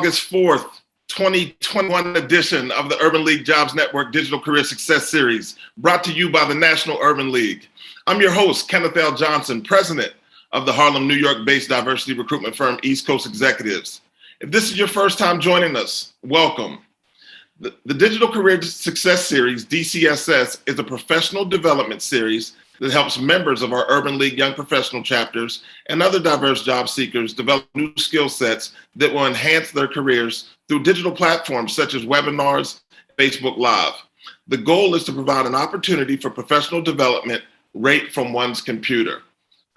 August 4th, 2021 edition of the Urban League Jobs Network Digital Career Success Series, brought to you by the National Urban League. I'm your host, Kenneth L. Johnson, president of the Harlem, New York-based diversity recruitment firm East Coast Executives. If this is your first time joining us, welcome. The Digital Career Success Series, DCSS, is a professional development series that helps members of our Urban League Young Professional chapters and other diverse job seekers develop new skill sets that will enhance their careers through digital platforms such as webinars, Facebook Live. The goal is to provide an opportunity for professional development right from one's computer.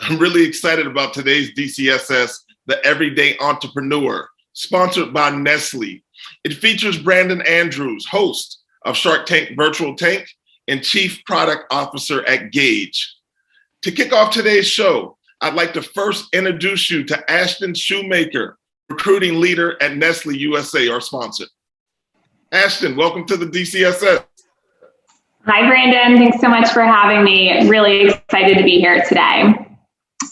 I'm really excited about today's DCSS, The Everyday Entrepreneur, sponsored by Nestle. It features Brandon Andrews, host of Shark Tank Virtual Tank and Chief Product Officer at Gage. To kick off today's show, I'd like to first introduce you to Ashton Shoemaker, recruiting leader at Nestle USA, our sponsor. Ashton, welcome to the DCSS. Hi, Brandon. Thanks so much for having me. Really excited to be here today.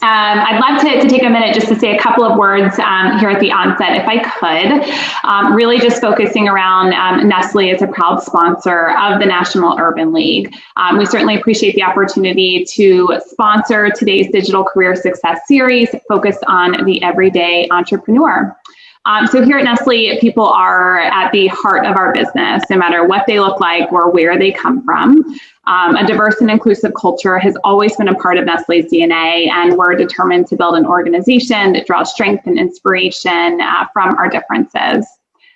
I'd love to take a minute just to say a couple of words here at the onset, if I could. Really just focusing around Nestle as a proud sponsor of the National Urban League. We certainly appreciate the opportunity to sponsor today's Digital Career Success Series focused on the everyday entrepreneur. So here at Nestle, people are at the heart of our business, no matter what they look like or where they come from. A diverse and inclusive culture has always been a part of Nestle's DNA, and we're determined to build an organization that draws strength and inspiration from our differences.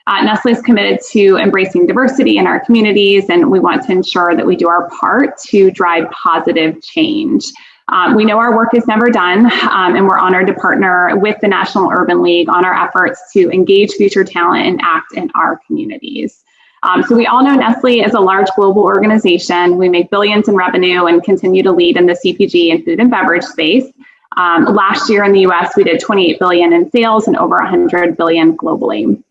Nestle is committed to embracing diversity in our communities, and we want to ensure that we do our part to drive positive change. We know our work is never done, and we're honored to partner with the National Urban League on our efforts to engage future talent and act in our communities. So we all know Nestle is a large global organization. We make billions in revenue and continue to lead in the CPG and food and beverage space. Last year in the US, we did 28 billion in sales and over 100 billion globally.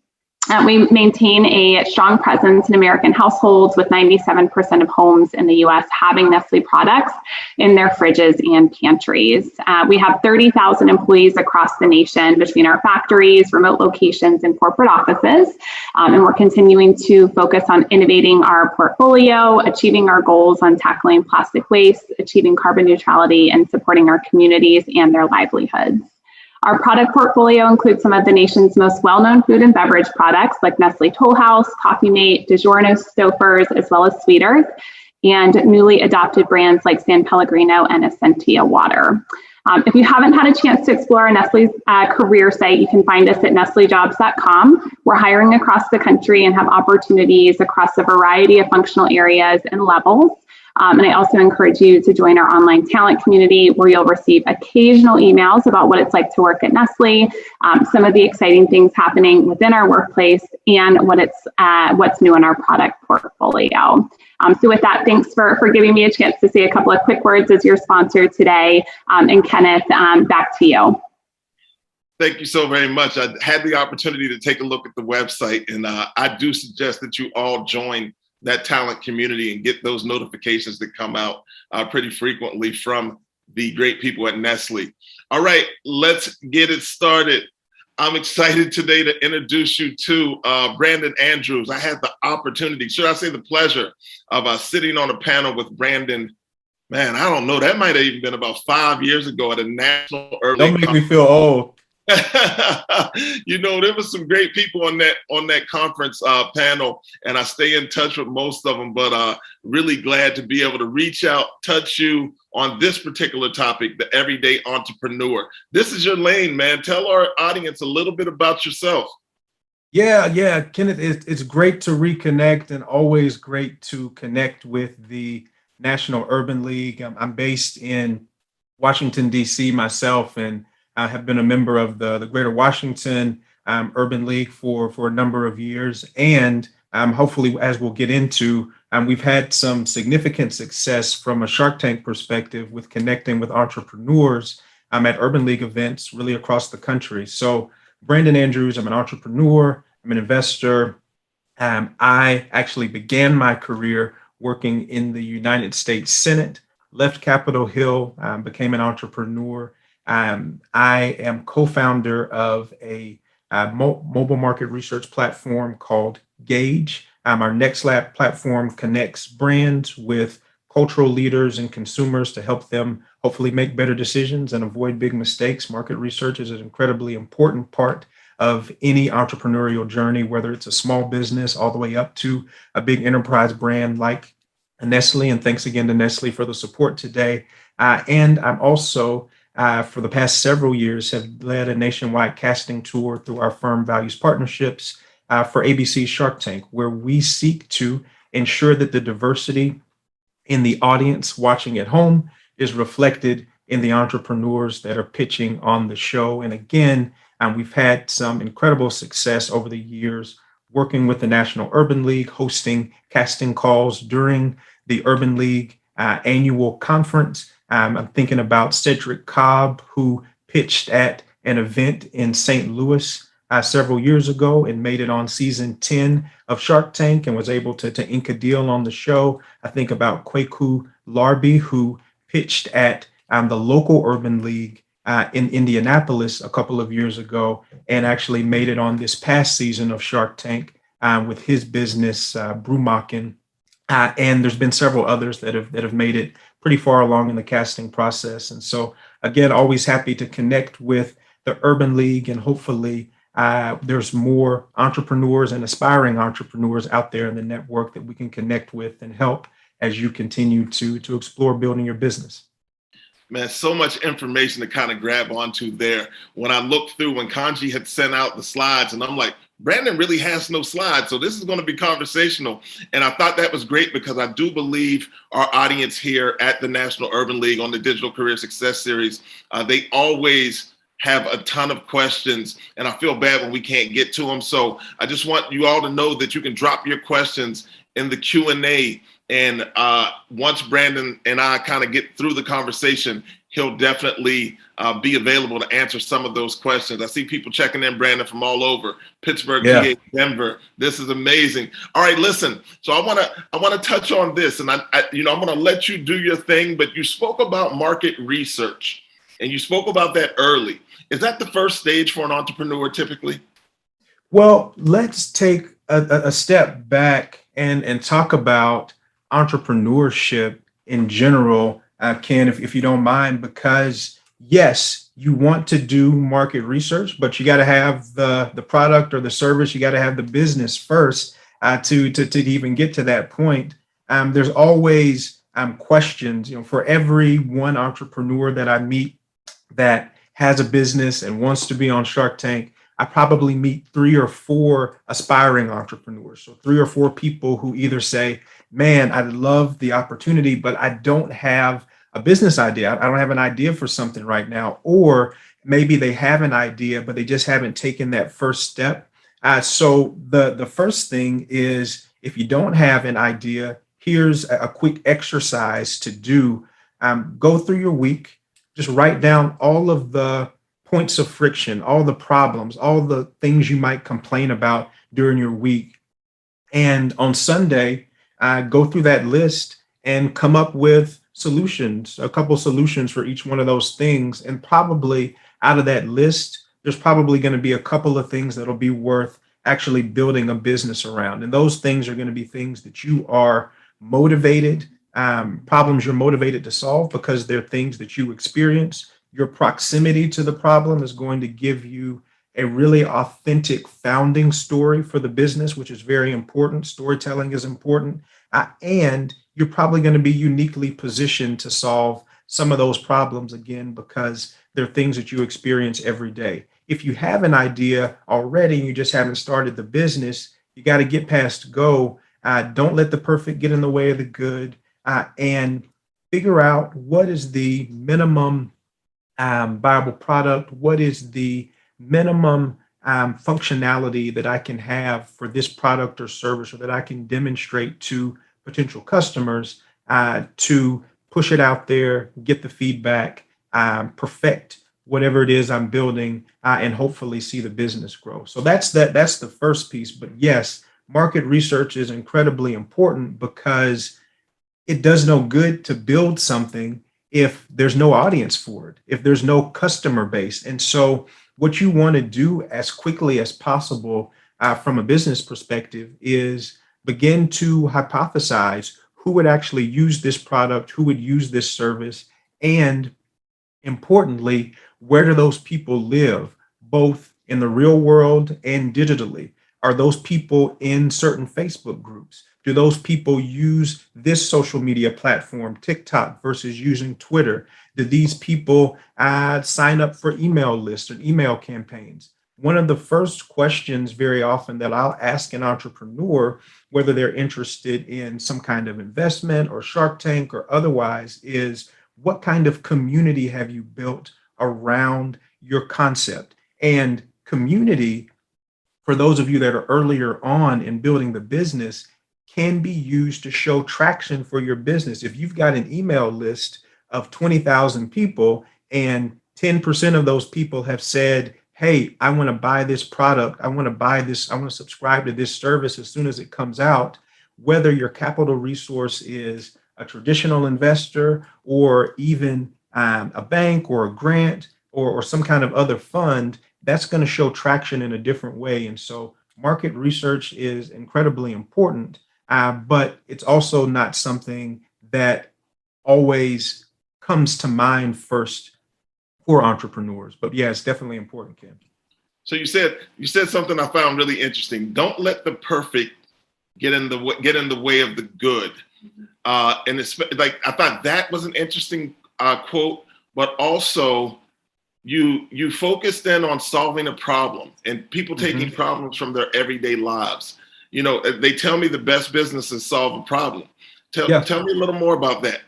We maintain a strong presence in American households, with 97% of homes in the US having Nestle products in their fridges and pantries. We have 30,000 employees across the nation between our factories, remote locations, and corporate offices. And we're continuing to focus on innovating our portfolio, achieving our goals on tackling plastic waste, achieving carbon neutrality, and supporting our communities and their livelihoods. Our product portfolio includes some of the nation's most well-known food and beverage products like Nestle Toll House, Coffee Mate, DiGiorno Stouffer's, as well as Sweet Earth, and newly adopted brands like San Pellegrino and Essentia Water. If you haven't had a chance to explore our Nestle's career site, you can find us at nestlejobs.com. We're hiring across the country and have opportunities across a variety of functional areas and levels. And I also encourage you to join our online talent community, where you'll receive occasional emails about what it's like to work at Nestle, some of the exciting things happening within our workplace, and what's new in our product portfolio. So with that, thanks for giving me a chance to say a couple of quick words as your sponsor today. And Kenneth, back to you. Thank you so very much. I had the opportunity to take a look at the website, and I do suggest that you all join that talent community and get those notifications that come out pretty frequently from the great people at Nestle. All right, let's get it started. I'm excited today to introduce you to Brandon Andrews. I had the opportunity, should I say the pleasure, of sitting on a panel with Brandon. Man, I don't know, that might have even been about 5 years ago at a national early. Don't make me feel old. You know, there was some great people on that conference panel, and I stay in touch with most of them, but really glad to be able to reach out, touch you on this particular topic, the everyday entrepreneur. This is your lane, man. Tell our audience a little bit about yourself. Yeah, Kenneth, it's great to reconnect, and always great to connect with the National Urban League. I'm based in Washington, D.C. myself, and I have been a member of the Greater Washington Urban League for a number of years. And hopefully, as we'll get into, we've had some significant success from a Shark Tank perspective with connecting with entrepreneurs at Urban League events really across the country. So Brandon Andrews, I'm an entrepreneur, I'm an investor. I actually began my career working in the United States Senate, left Capitol Hill, became an entrepreneur. I am co-founder of a mobile market research platform called Gauge. Our Next Lab platform connects brands with cultural leaders and consumers to help them hopefully make better decisions and avoid big mistakes. Market research is an incredibly important part of any entrepreneurial journey, whether it's a small business all the way up to a big enterprise brand like Nestle. And thanks again to Nestle for the support today. And I'm also, for the past several years, have led a nationwide casting tour through our firm Values Partnerships for ABC Shark Tank, where we seek to ensure that the diversity in the audience watching at home is reflected in the entrepreneurs that are pitching on the show. And again, we've had some incredible success over the years working with the National Urban League, hosting casting calls during the Urban League annual conference. I'm thinking about Cedric Cobb, who pitched at an event in St. Louis several years ago and made it on season 10 of Shark Tank and was able to ink a deal on the show. I think about Kwaku Larbi, who pitched at the local Urban League in Indianapolis a couple of years ago and actually made it on this past season of Shark Tank with his business, Brewmachen. And there's been several others that have made it pretty far along in the casting process. And so, again, always happy to connect with the Urban League, and hopefully there's more entrepreneurs and aspiring entrepreneurs out there in the network that we can connect with and help as you continue to explore building your business. Man, so much information to kind of grab onto there. When I looked through, when Kanji had sent out the slides, and I'm like, Brandon really has no slides, so this is going to be conversational. And I thought that was great because I do believe our audience here at the National Urban League on the Digital Career Success Series, they always have a ton of questions, and I feel bad when we can't get to them. So I just want you all to know that you can drop your questions in the Q&A. And once Brandon and I kind of get through the conversation, he'll definitely be available to answer some of those questions. I see people checking in, Brandon, from all over Pittsburgh, PA, Denver. This is amazing. All right, listen. So I want to touch on this, and I'm going to let you do your thing. But you spoke about market research, and you spoke about that early. Is that the first stage for an entrepreneur typically? Well, let's take a step back and talk about entrepreneurship in general, Ken, if you don't mind, because yes, you want to do market research, but you got to have the product or the service. You got to have the business first to even get to that point. There's always questions, for every one entrepreneur that I meet that has a business and wants to be on Shark Tank. I probably meet 3 or 4 aspiring entrepreneurs. So 3 or 4 people who either say, man, I love the opportunity, but I don't have a business idea. I don't have an idea for something right now. Or maybe they have an idea, but they just haven't taken that first step. So the first thing is, if you don't have an idea, here's a quick exercise to do. Go through your week, just write down all of the points of friction, all the problems, all the things you might complain about during your week. And on Sunday, go through that list and come up with solutions, a couple solutions for each one of those things. And probably out of that list, there's probably going to be a couple of things that'll be worth actually building a business around. And those things are going to be things that you are motivated, problems you're motivated to solve because they're things that you experience. Your proximity to the problem is going to give you a really authentic founding story for the business, which is very important. Storytelling is important. And you're probably going to be uniquely positioned to solve some of those problems, again, because they're things that you experience every day. If you have an idea already and you just haven't started the business, you got to get past go. Don't let the perfect get in the way of the good, and figure out what is the minimum viable product, what is the minimum functionality that I can have for this product or service, or that I can demonstrate to potential customers to push it out there, get the feedback, perfect whatever it is I'm building, and hopefully see the business grow. So that's the first piece. But yes, market research is incredibly important because it does no good to build something if there's no audience for it, if there's no customer base. And so what you want to do as quickly as possible from a business perspective is begin to hypothesize who would actually use this product, who would use this service, and importantly, where do those people live, both in the real world and digitally? Are those people in certain Facebook groups? Do those people use this social media platform, TikTok, versus using Twitter? Do these people sign up for email lists or email campaigns? One of the first questions very often that I'll ask an entrepreneur, whether they're interested in some kind of investment or Shark Tank or otherwise, is what kind of community have you built around your concept? And community, for those of you that are earlier on in building the business, can be used to show traction for your business. If you've got an email list of 20,000 people and 10% of those people have said, hey, I want to buy this product, I want to buy this, I want to subscribe to this service as soon as it comes out, whether your capital resource is a traditional investor or even a bank or a grant or some kind of other fund, that's going to show traction in a different way. And so market research is incredibly important, but it's also not something that always comes to mind first for entrepreneurs. But yeah, it's definitely important, Ken. So you said something I found really interesting. Don't let the perfect get in the way of the good. And it's like, I thought that was an interesting quote, but also you focused in on solving a problem and people taking problems from their everyday lives. You know, they tell me the best business is solve a problem. Tell me a little more about that.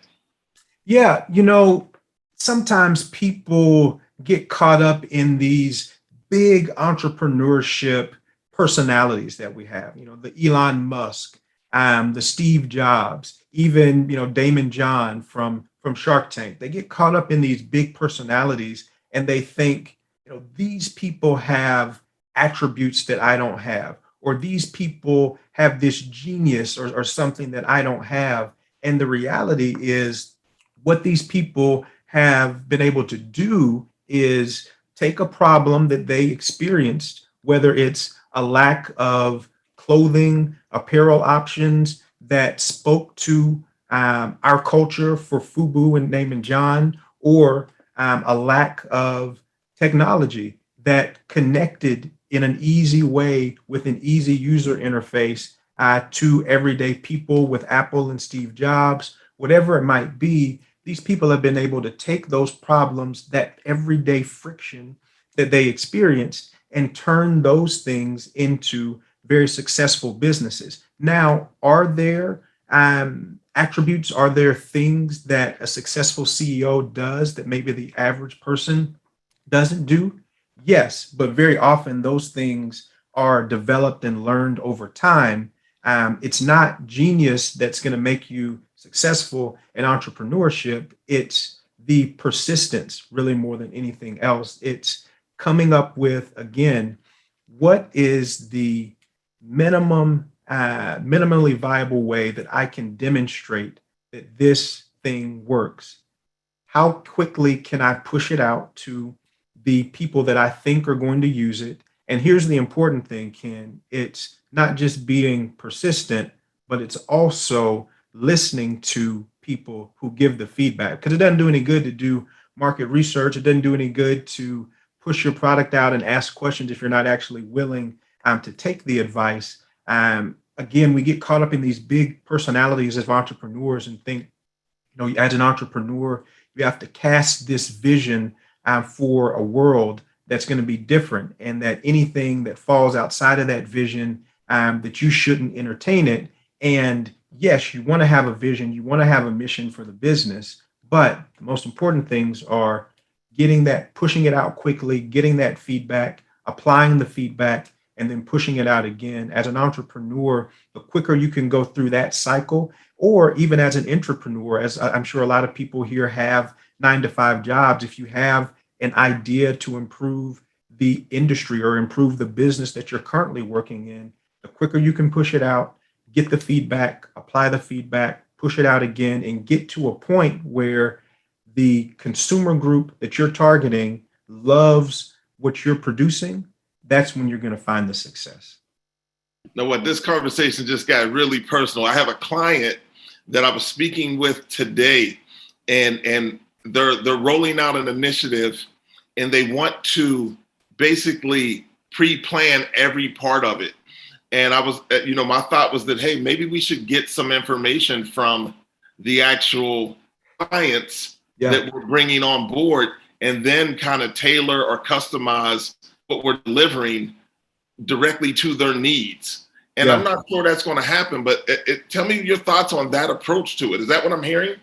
Yeah, you know, sometimes people get caught up in these big entrepreneurship personalities that we have, you know, the Elon Musk, the Steve Jobs, even, you know, Damon John from Shark Tank. They get caught up in these big personalities and they think, you know, these people have attributes that I don't have, or these people have this genius or something that I don't have. And the reality is what these people have been able to do is take a problem that they experienced, whether it's a lack of clothing, apparel options that spoke to our culture for FUBU and Damon John, or a lack of technology that connected in an easy way with an easy user interface to everyday people with Apple and Steve Jobs, whatever it might be. These people have been able to take those problems, that everyday friction that they experienced, and turn those things into very successful businesses. Now, are there attributes, are there things that a successful CEO does that maybe the average person doesn't do? Yes, but very often those things are developed and learned over time. It's not genius that's going to make you successful in entrepreneurship. It's the persistence, really, more than anything else. It's coming up with, again, what is the minimally viable way that I can demonstrate that this thing works? How quickly can I push it out to the people that I think are going to use it? And here's the important thing, Ken. It's not just being persistent, but it's also listening to people who give the feedback. Because it doesn't do any good to do market research. It doesn't do any good to push your product out and ask questions if you're not actually willing to take the advice. Again, we get caught up in these big personalities as entrepreneurs and think, you know, as an entrepreneur, you have to cast this vision for a world that's going to be different, and that anything that falls outside of that vision, that you shouldn't entertain it. And yes, you want to have a vision, you want to have a mission for the business, but the most important things are getting that, pushing it out quickly, getting that feedback, applying the feedback, and then pushing it out again. As an entrepreneur, the quicker you can go through that cycle, or even as an entrepreneur, as I'm sure a lot of people here have 9-to-5 jobs, if you have an idea to improve the industry or improve the business that you're currently working in, the quicker you can push it out, get the feedback, apply the feedback, push it out again, and get to a point where the consumer group that you're targeting loves what you're producing, that's when you're going to find the success. Now, what this conversation just got really personal. I have a client that I was speaking with today, and they're rolling out an initiative, and they want to basically pre-plan every part of it. And I was, my thought was that, hey, maybe we should get some information from the actual clients that we're bringing on board, and then kind of tailor or customize what we're delivering directly to their needs. And I'm not sure that's going to happen, but tell me your thoughts on that approach to it. Is that what I'm hearing?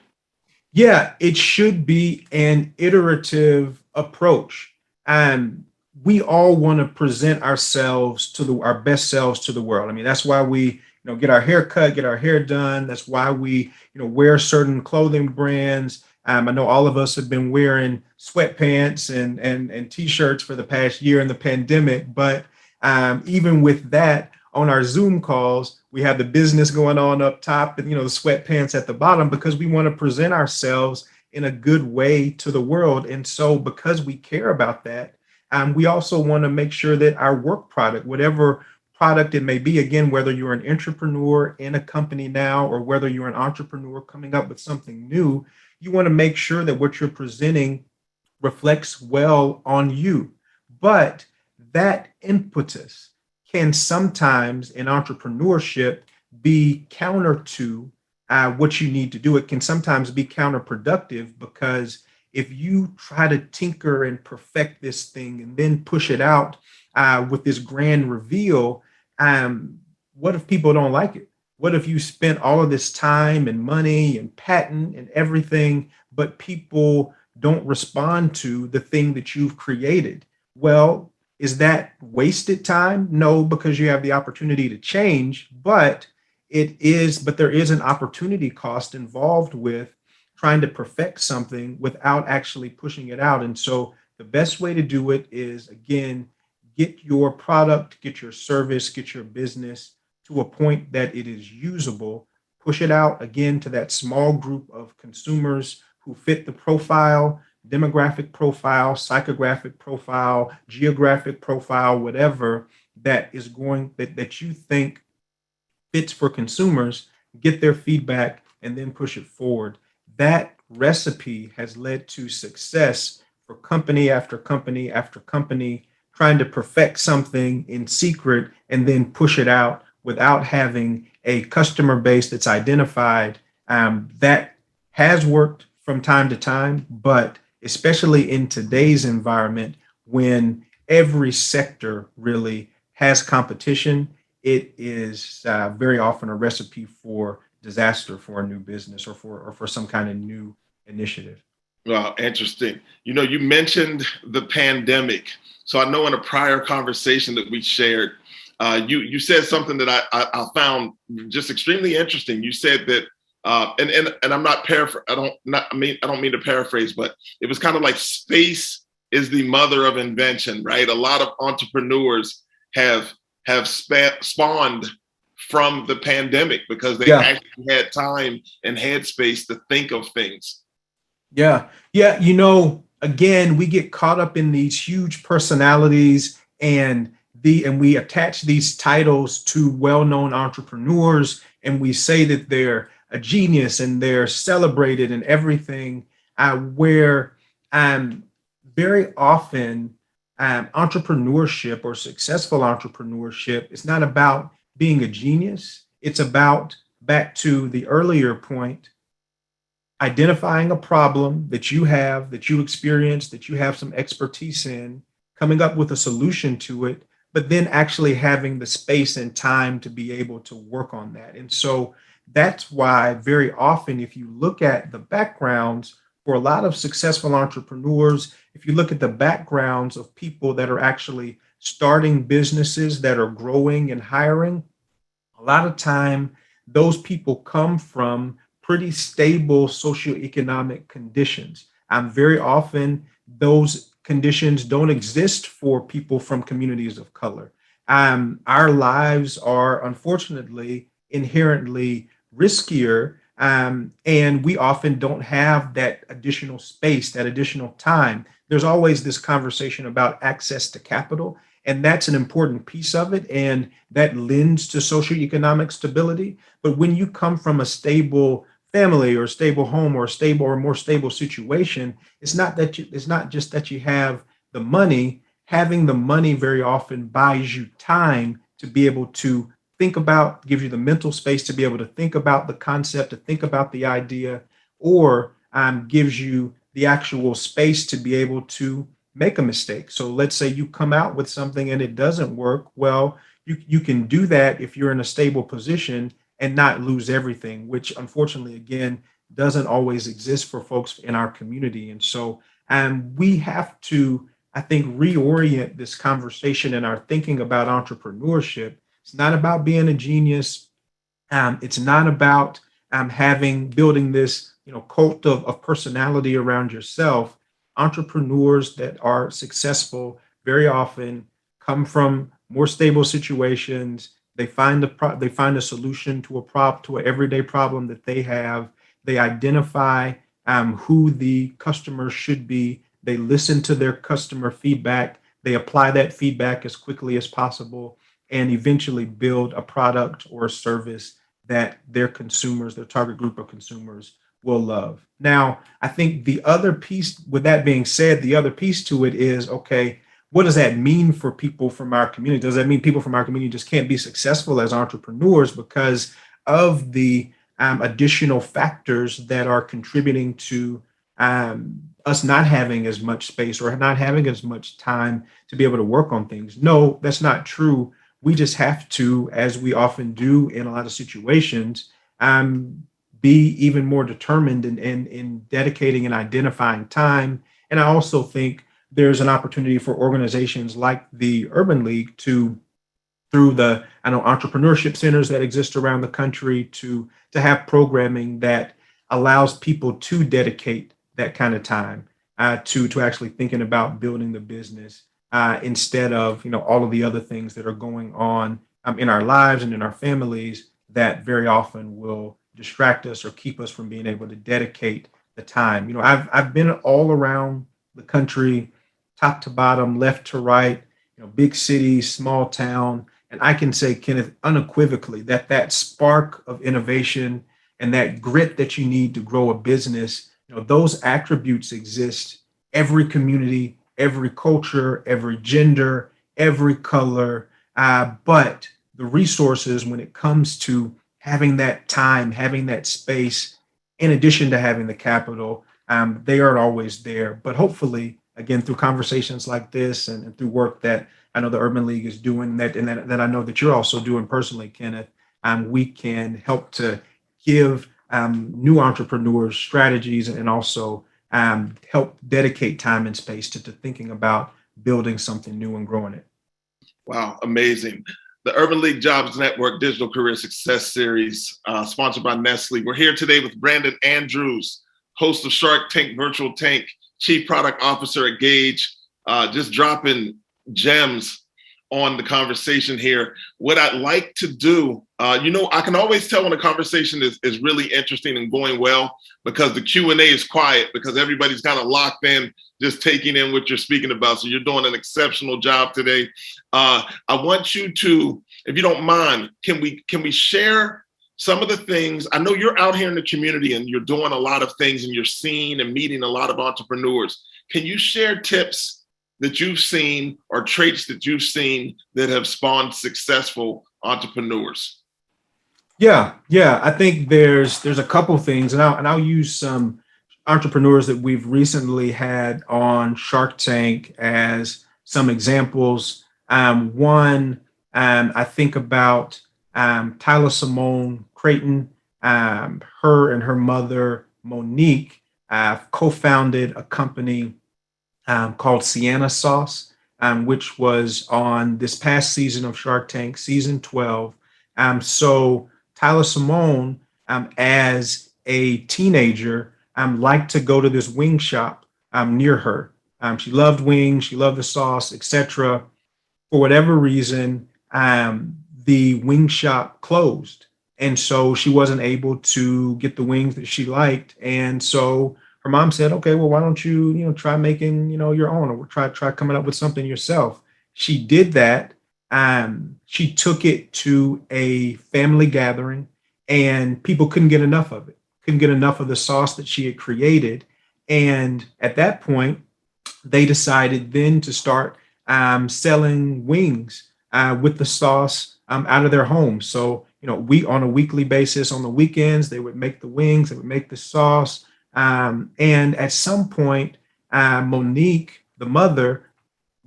Yeah, it should be an iterative approach. And we all want to present ourselves to our best selves to the world. I mean, that's why we, get our hair cut, get our hair done. That's why we, wear certain clothing brands. I know all of us have been wearing sweatpants and t-shirts for the past year in the pandemic. But even with that, on our Zoom calls, we have the business going on up top and, the sweatpants at the bottom, because we want to present ourselves in a good way to the world. And so because we care about that, we also want to make sure that our work product, whatever product it may be, again, whether you're an entrepreneur in a company now or whether you're an entrepreneur coming up with something new, you want to make sure that what you're presenting reflects well on you. But that impetus can sometimes in entrepreneurship be counter to what you need to do. It can sometimes be counterproductive, because if you try to tinker and perfect this thing and then push it out with this grand reveal, what if people don't like it? What if you spent all of this time and money and patent and everything, but people don't respond to the thing that you've created? Well, is that wasted time? No, because you have the opportunity to change, but there is an opportunity cost involved with trying to perfect something without actually pushing it out. And so the best way to do it is, again, get your product, get your service, get your business to a point that it is usable, push it out again to that small group of consumers who fit the profile, demographic profile, psychographic profile, geographic profile, whatever that you think fits for consumers, get their feedback and then push it forward. That recipe has led to success for company after company after company, trying to perfect something in secret and then push it out without having a customer base that's identified. That has worked from time to time, but especially in today's environment, when every sector really has competition, it is very often a recipe for disaster for a new business or for some kind of new initiative. Well, interesting. You mentioned the pandemic. So I know in a prior conversation that we shared, you said something that I found just extremely interesting. You said that, and I'm not I don't mean to paraphrase, but it was kind of like space is the mother of invention, right? A lot of entrepreneurs have spawned from the pandemic because they actually had time and headspace to think of things. Yeah. Again, we get caught up in these huge personalities and we attach these titles to well-known entrepreneurs, and we say that they're a genius and they're celebrated and everything, where very often entrepreneurship or successful entrepreneurship is not about being a genius. It's about, back to the earlier point, identifying a problem that you experience, that you have some expertise in, coming up with a solution to it, but then actually having the space and time to be able to work on that. And so that's why very often, if you look at the backgrounds for a lot of successful entrepreneurs, if you look at the backgrounds of people that are actually starting businesses that are growing and hiring, a lot of time those people come from pretty stable socioeconomic conditions. Very often those conditions don't exist for people from communities of color. Our lives are unfortunately inherently riskier And we often don't have that additional space, that additional time. There's always this conversation about access to capital, and that's an important piece of it. And that lends to socioeconomic stability. But when you come from a stable family or stable home or stable or more stable situation, it's not just that you have the money. Having the money very often buys you time to be able to think about, gives you the mental space to be able to think about the concept, to think about the idea, or gives you the actual space to be able to make a mistake. So let's say you come out with something and it doesn't work. Well, you can do that if you're in a stable position and not lose everything, which unfortunately, again, doesn't always exist for folks in our community. And so we have to, I think, reorient this conversation and our thinking about entrepreneurship. It's not about being a genius. It's not about building this, cult of personality around yourself. Entrepreneurs that are successful very often come from more stable situations. They find a solution to an everyday problem that they have. They identify who the customer should be. They listen to their customer feedback. They apply that feedback as quickly as possible and eventually build a product or a service that their consumers, their target group of consumers, will love. Now, I think the other piece, with that being said, the other piece to it is, okay, what does that mean for people from our community? Does that mean people from our community just can't be successful as entrepreneurs because of the additional factors that are contributing to us not having as much space or not having as much time to be able to work on things? No, that's not true. We just have to, as we often do in a lot of situations, be even more determined in dedicating and identifying time. And I also think there's an opportunity for organizations like the Urban League to, through the entrepreneurship centers that exist around the country, to have programming that allows people to dedicate that kind of time to actually thinking about building the business instead of all of the other things that are going on in our lives and in our families that very often will distract us or keep us from being able to dedicate the time. I've been all around the country, top to bottom, left to right, big cities, small town, and I can say, Kenneth, unequivocally that spark of innovation and that grit that you need to grow a business, those attributes exist every community, every culture, every gender, every color. But the resources, when it comes to having that time, having that space, in addition to having the capital, they aren't always there. But hopefully, again, through conversations like this and through work that I know the Urban League is doing, that I know that you're also doing personally, Kenneth, we can help to give new entrepreneurs strategies and also help dedicate time and space to thinking about building something new and growing it. Wow, amazing. The Urban League Jobs Network Digital Career Success Series, sponsored by Nestle. We're here today with Brandon Andrews, host of Shark Tank Virtual Tank, Chief Product Officer at Gage, just dropping gems on the conversation here. What I'd like to do, I can always tell when a conversation is really interesting and going well because the Q&A is quiet because everybody's kind of locked in, just taking in what you're speaking about. So you're doing an exceptional job today. I want you to, if you don't mind, can we share some of the things? I know you're out here in the community and you're doing a lot of things and you're seeing and meeting a lot of entrepreneurs. Can you share tips that you've seen or traits that you've seen that have spawned successful entrepreneurs? Yeah. I think there's a couple things, and I'll use some entrepreneurs that we've recently had on Shark Tank as some examples. One, I think about Tyler Simone Creighton. Her and her mother, Monique, co-founded a company called Sienna Sauce, which was on this past season of Shark Tank, season 12. So Tyler Simone, as a teenager, liked to go to this wing shop near her. She loved wings, she loved the sauce, etc. For whatever reason, the wing shop closed. And so she wasn't able to get the wings that she liked. And so her mom said, okay, well, why don't you, try making, your own, or try coming up with something yourself. She did that. She took it to a family gathering and people couldn't get enough of it, couldn't get enough of the sauce that she had created. And at that point, they decided then to start selling wings with the sauce out of their home. So, we on a weekly basis, on the weekends, they would make the wings, they would make the sauce. And at some point, Monique, the mother,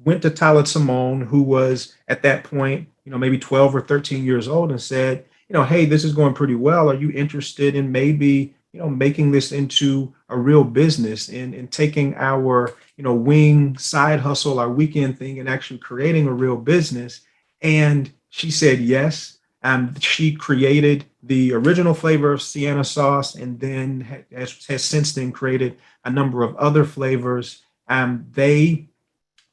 went to Tyler Simone, who was at that point, maybe 12 or 13 years old, and said, hey, this is going pretty well. Are you interested in maybe, making this into a real business and taking our, wing side hustle, our weekend thing, and actually creating a real business? And she said yes. She created the original flavor of Sienna sauce, and then has since then created a number of other flavors. They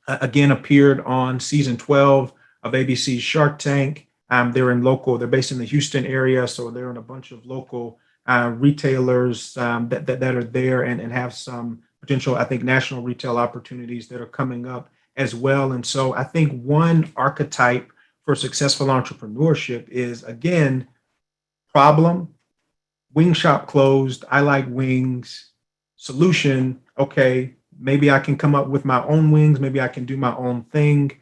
again appeared on season 12 of ABC's Shark Tank. They're based in the Houston area, so they're in a bunch of local retailers that are there and have some potential, I think, national retail opportunities that are coming up as well. And so I think one archetype for successful entrepreneurship is, again, problem, wing shop closed, I like wings, solution, okay, maybe I can come up with my own wings, maybe I can do my own thing,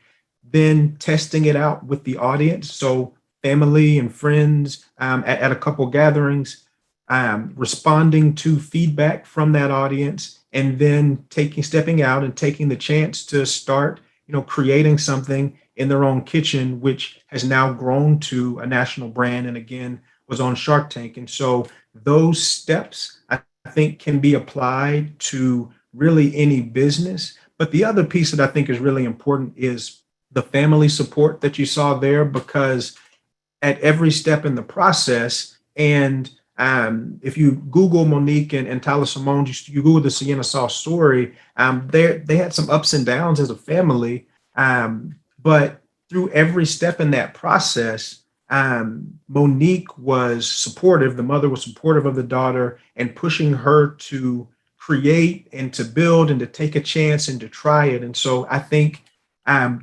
then testing it out with the audience. So family and friends at a couple gatherings, responding to feedback from that audience, and then stepping out and taking the chance to start, creating something in their own kitchen, which has now grown to a national brand, and again, was on Shark Tank. And so those steps, I think, can be applied to really any business. But the other piece that I think is really important is the family support that you saw there, because at every step in the process, and if you Google Monique and Tyler Simone, you Google the Sienna Sauce story, they had some ups and downs as a family. But through every step in that process, Monique was supportive. The mother was supportive of the daughter and pushing her to create and to build and to take a chance and to try it. And so I think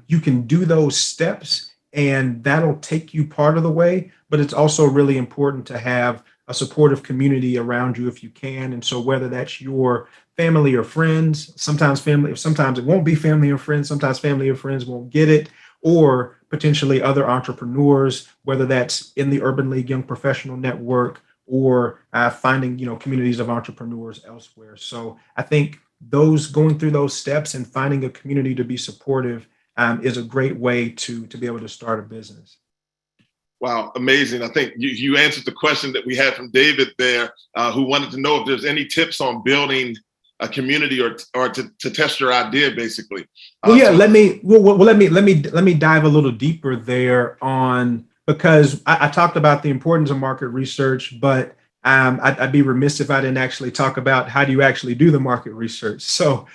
you can do those steps and that'll take you part of the way, but it's also really important to have a supportive community around you if you can. And so whether that's your family or friends, sometimes it won't be family or friends, sometimes family or friends won't get it, or potentially other entrepreneurs, whether that's in the Urban League Young Professional Network or finding, communities of entrepreneurs elsewhere. So I think going through those steps and finding a community to be supportive is a great way to be able to start a business. Wow, amazing. I think you answered the question that we had from David there, who wanted to know if there's any tips on building a community or to test your idea, basically. Let me dive a little deeper there because I talked about the importance of market research, but I'd be remiss if I didn't actually talk about how do you actually do the market research. So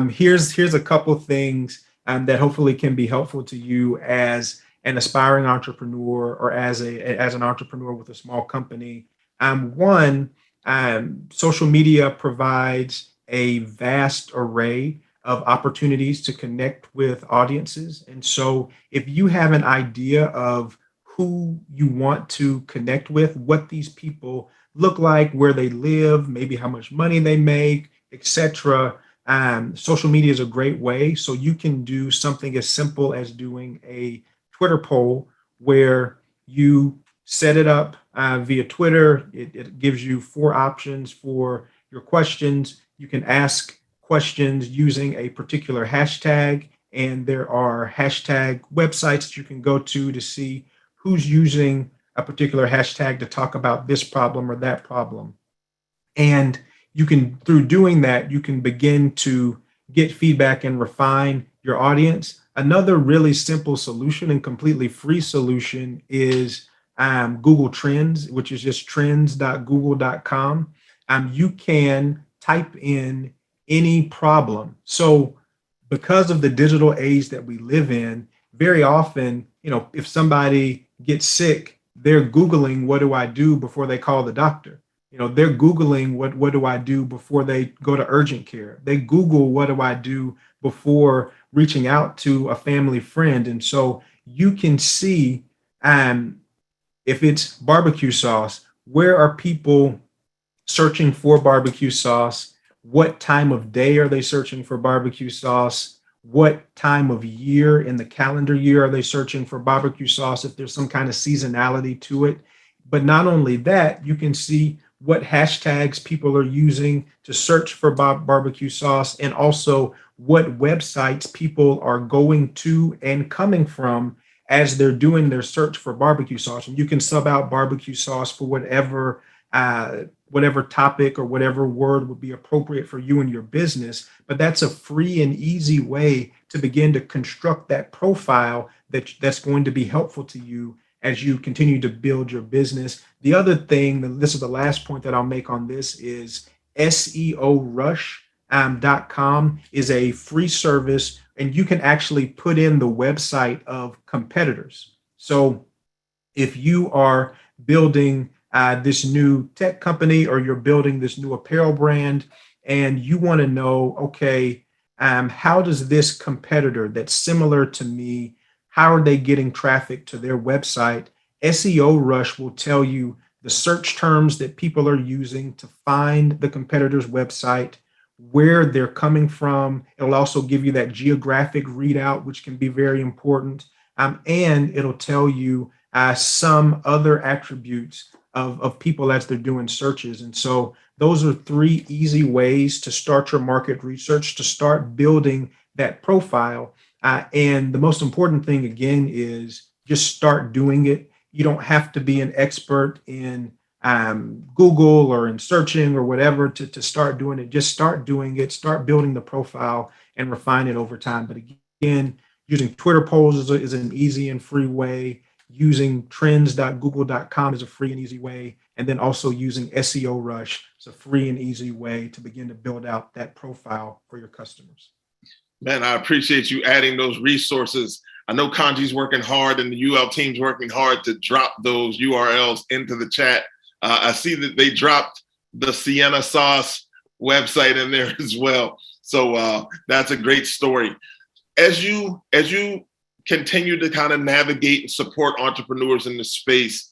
here's a couple things that hopefully can be helpful to you as an aspiring entrepreneur or as an entrepreneur with a small company. One, social media provides a vast array of opportunities to connect with audiences. And so if you have an idea of who you want to connect with, what these people look like, where they live, maybe how much money they make, etc., social media is a great way. So you can do something as simple as doing a Twitter poll where you set it up via Twitter. It gives you 4 options for your questions. You can ask questions using a particular hashtag, and there are hashtag websites that you can go to see who's using a particular hashtag to talk about this problem or that problem. And through doing that, you can begin to get feedback and refine your audience. Another really simple solution and completely free solution is Google Trends, which is just trends.google.com. You can type in any problem. So because of the digital age that we live in, very often, if somebody gets sick, they're Googling, what do I do before they call the doctor? They're Googling, what do I do before they go to urgent care? They Google, what do I do before reaching out to a family friend? And so you can see, if it's barbecue sauce, where are people searching for barbecue sauce? What time of day are they searching for barbecue sauce? What time of year in the calendar year are they searching for barbecue sauce if there's some kind of seasonality to it? But not only that, you can see what hashtags people are using to search for barbecue sauce, and also what websites people are going to and coming from as they're doing their search for barbecue sauce. And you can sub out barbecue sauce for whatever topic or whatever word would be appropriate for you and your business. But that's a free and easy way to begin to construct that profile that's going to be helpful to you as you continue to build your business. The other thing, this is the last point that I'll make on this, is SEOrush.com is a free service, and you can actually put in the website of competitors. So if you are building this new tech company, or you're building this new apparel brand, and you want to know, okay, how does this competitor that's similar to me, how are they getting traffic to their website? SEOrush will tell you the search terms that people are using to find the competitor's website, where they're coming from. It'll also give you that geographic readout, which can be very important. And it'll tell you some other attributes of people as they're doing searches. And so those are 3 easy ways to start your market research, to start building that profile. And the most important thing, again, is just start doing it. You don't have to be an expert in Google or in searching or whatever to start doing it. Just start doing it, start building the profile, and refine it over time. But again, using Twitter polls is an easy and free way. Using trends.google.com is a free and easy way. And then also using SEOrush is a free and easy way to begin to build out that profile for your customers. Man, I appreciate you adding those resources. I know Kanji's working hard and the UL team's working hard to drop those URLs into the chat. I see that they dropped the Sienna Sauce website in there as well. So that's a great story. As you continue to kind of navigate and support entrepreneurs in the space,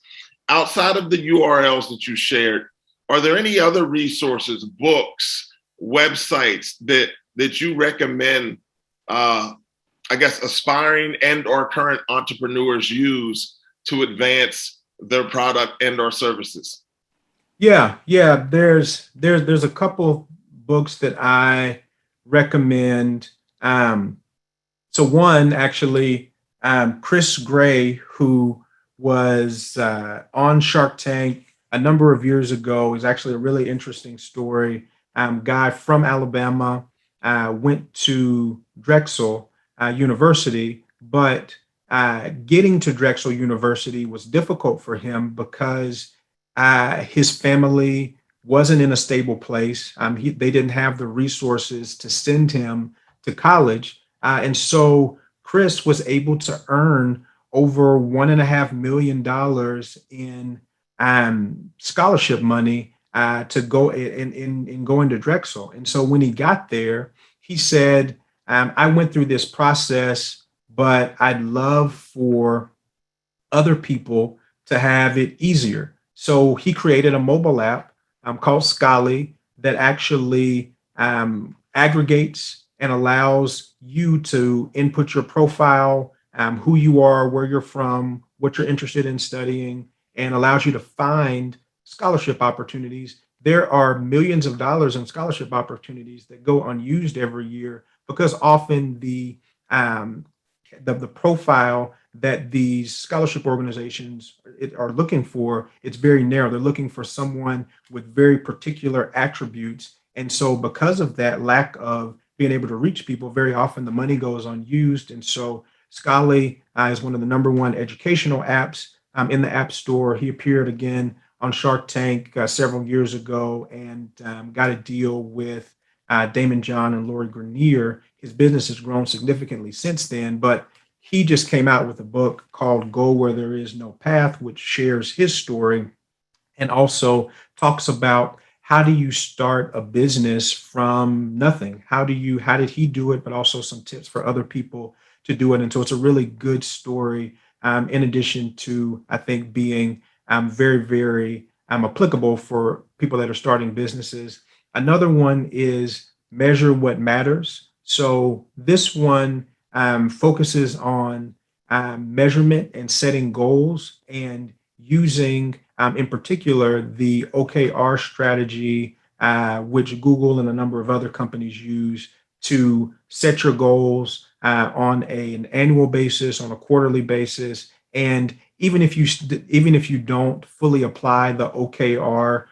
outside of the URLs that you shared, are there any other resources, books, websites that you recommend, aspiring and or current entrepreneurs use to advance their product and or services? Yeah. There's a couple books that I recommend. So one, actually, Chris Gray, who was on Shark Tank a number of years ago, is actually a really interesting story. Guy from Alabama, went to Drexel University, but getting to Drexel University was difficult for him because his family wasn't in a stable place. They didn't have the resources to send him to college. And so Chris was able to earn over $1.5 million in scholarship money to go in going to Drexel. And so when he got there, he said, I went through this process, but I'd love for other people to have it easier. So he created a mobile app called Scholly that actually aggregates and allows you to input your profile, who you are, where you're from, what you're interested in studying, and allows you to find scholarship opportunities. There are millions of dollars in scholarship opportunities that go unused every year because often the profile that these scholarship organizations are looking for, it's very narrow. They're looking for someone with very particular attributes. And so because of that lack of being able to reach people, very often the money goes unused. And so Scholly is one of the number 1 educational apps in the App Store. He appeared again on Shark Tank several years ago and got a deal with Damon John and Lori Grenier. His business has grown significantly since then, but he just came out with a book called Go Where There Is No Path, which shares his story and also talks about how do you start a business from nothing? How did he do it? But also some tips for other people to do it. And so it's a really good story. In addition to, I think, being very, very applicable for people that are starting businesses. Another one is Measure What Matters. So this one focuses on measurement and setting goals and using, in particular, the OKR strategy, which Google and a number of other companies use to set your goals on an annual basis, on a quarterly basis, and even if you don't fully apply the OKR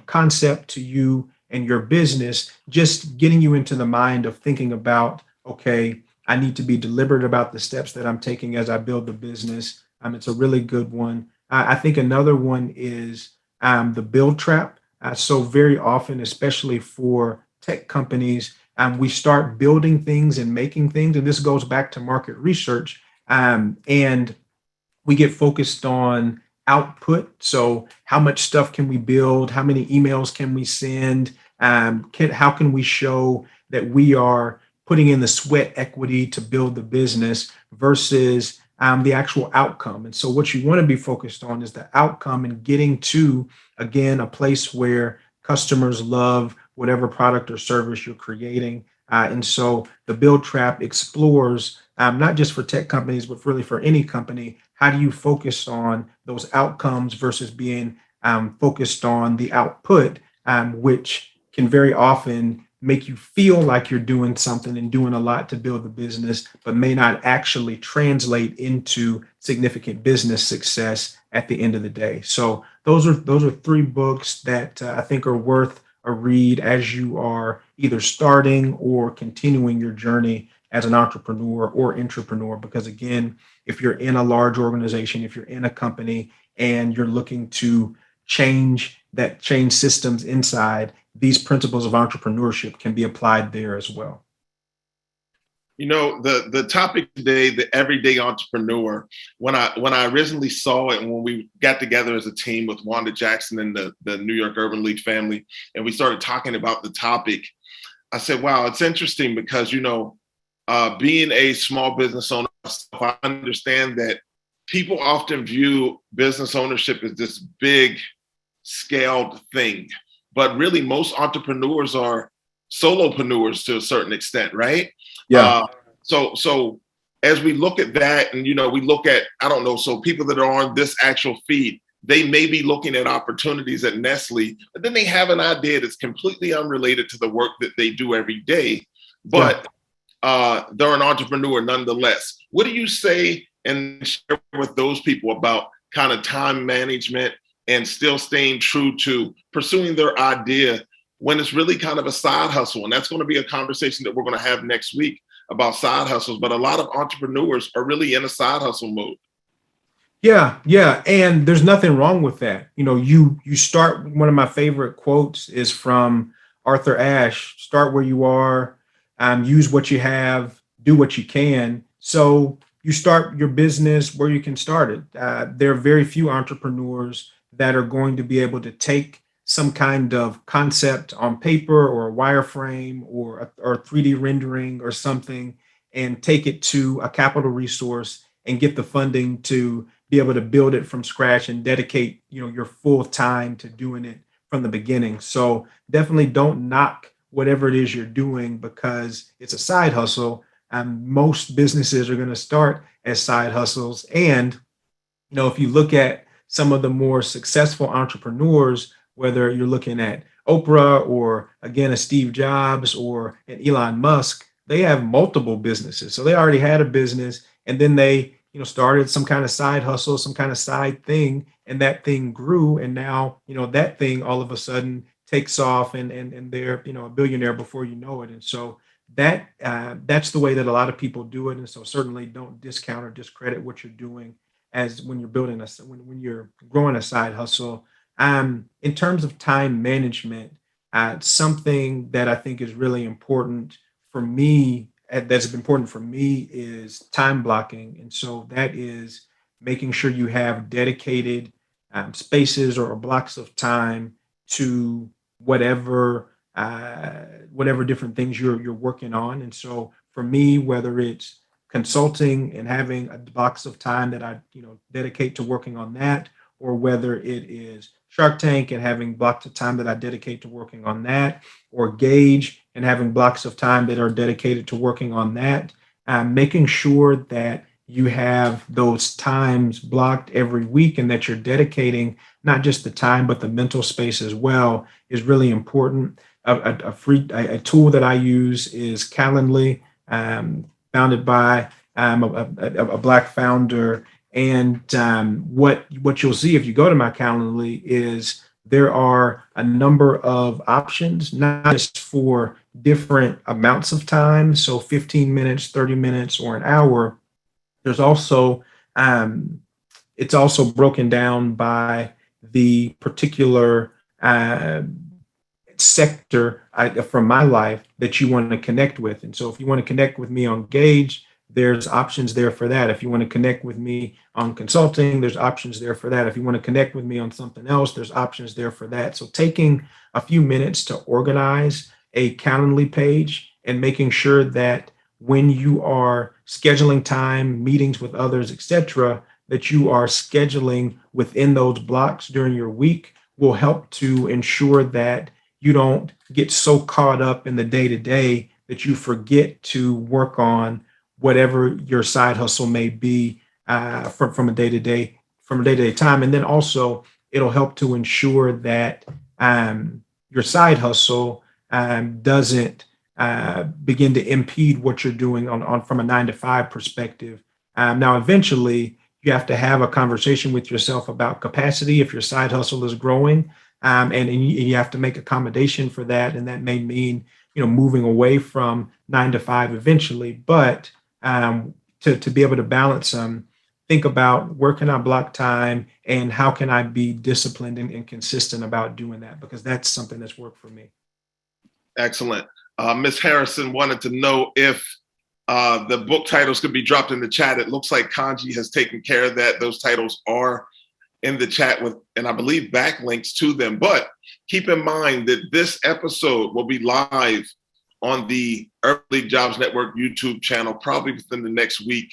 concept to you and your business, just getting you into the mind of thinking about, okay, I need to be deliberate about the steps that I'm taking as I build the business. It's a really good one. I think another one is the build trap. So very often, especially for tech companies, we start building things and making things, and this goes back to market research, and we get focused on output. So how much stuff can we build? How many emails can we send? How can we show that we are putting in the sweat equity to build the business versus the actual outcome? And so what you want to be focused on is the outcome and getting to, again, a place where customers love whatever product or service you're creating. And so the build trap explores, not just for tech companies, but really for any company, how do you focus on those outcomes versus being focused on the output, which can very often make you feel like you're doing something and doing a lot to build the business, but may not actually translate into significant business success at the end of the day. So those are three books that I think are worth a read as you are either starting or continuing your journey as an entrepreneur or intrapreneur. Because again, if you're in a large organization, if you're in a company and you're looking to change systems inside, these principles of entrepreneurship can be applied there as well. You know, the topic today, the everyday entrepreneur, when I originally saw it and when we got together as a team with Wanda Jackson and the New York Urban League family, and we started talking about the topic, I said, wow, it's interesting because, you know, being a small business owner, I understand that people often view business ownership as this big scaled thing, but really most entrepreneurs are solopreneurs to a certain extent, right? Yeah. So as we look at that, and you know, we look at, I don't know, so people that are on this actual feed, they may be looking at opportunities at Nestle, but then they have an idea that's completely unrelated to the work that they do every day, but they're an entrepreneur nonetheless. What do you say and share with those people about kind of time management and still staying true to pursuing their idea when it's really kind of a side hustle? And that's going to be a conversation that we're going to have next week about side hustles. But a lot of entrepreneurs are really in a side hustle mode. Yeah. And there's nothing wrong with that. You know, you start, one of my favorite quotes is from Arthur Ashe: start where you are, use what you have, do what you can. So you start your business where you can start it. There are very few entrepreneurs that are going to be able to take some kind of concept on paper or a wireframe or 3D rendering or something and take it to a capital resource and get the funding to be able to build it from scratch and dedicate, you know, your full time to doing it from the beginning. So definitely don't knock whatever it is you're doing because it's a side hustle. And most businesses are going to start as side hustles. And, you know, if you look at some of the more successful entrepreneurs, whether you're looking at Oprah or again, a Steve Jobs or an Elon Musk, they have multiple businesses. So they already had a business and then they, you know, started some kind of side hustle, some kind of side thing, and that thing grew. And now, you know, that thing all of a sudden takes off and they're, you know, a billionaire before you know it. And so that's the way that a lot of people do it. And so certainly don't discount or discredit what you're doing as when you're building when you're growing a side hustle. In terms of time management, something that I think is really important for me that's important for me is time blocking. And so that is making sure you have dedicated spaces or blocks of time to whatever whatever different things you're working on. And so for me, whether it's consulting and having blocks of time that I dedicate to working on that, or whether it is Shark Tank and having blocks of time that I dedicate to working on that, or Gauge and having blocks of time that are dedicated to working on that, making sure that you have those times blocked every week and that you're dedicating not just the time but the mental space as well is really important. A tool that I use is Calendly, founded by a Black founder. And what you'll see if you go to my Calendly is there are a number of options, not just for different amounts of time, so 15 minutes, 30 minutes, or an hour. There's also it's also broken down by the particular sector from my life that you want to connect with. And so if you want to connect with me on Gauge, there's options there for that. If you want to connect with me on consulting, there's options there for that. If you want to connect with me on something else, there's options there for that. So taking a few minutes to organize a Calendly page and making sure that when you are scheduling time, meetings with others, etc., that you are scheduling within those blocks during your week will help to ensure that you don't get so caught up in the day-to-day that you forget to work on whatever your side hustle may be from a day-to-day time. And then also it'll help to ensure that your side hustle doesn't begin to impede what you're doing on from a 9 to 5 perspective. Now, eventually you have to have a conversation with yourself about capacity if your side hustle is growing. And you have to make accommodation for that. And that may mean, moving away from 9 to 5 eventually, but to be able to balance them, think about where can I block time and how can I be disciplined and consistent about doing that, because that's something that's worked for me. Excellent. Ms. Harrison wanted to know if the book titles could be dropped in the chat. It looks like Kanji has taken care of that. Those titles are in the chat with, and I believe, backlinks to them. But keep in mind that this episode will be live on the Urban League Jobs Network YouTube channel, probably within the next week.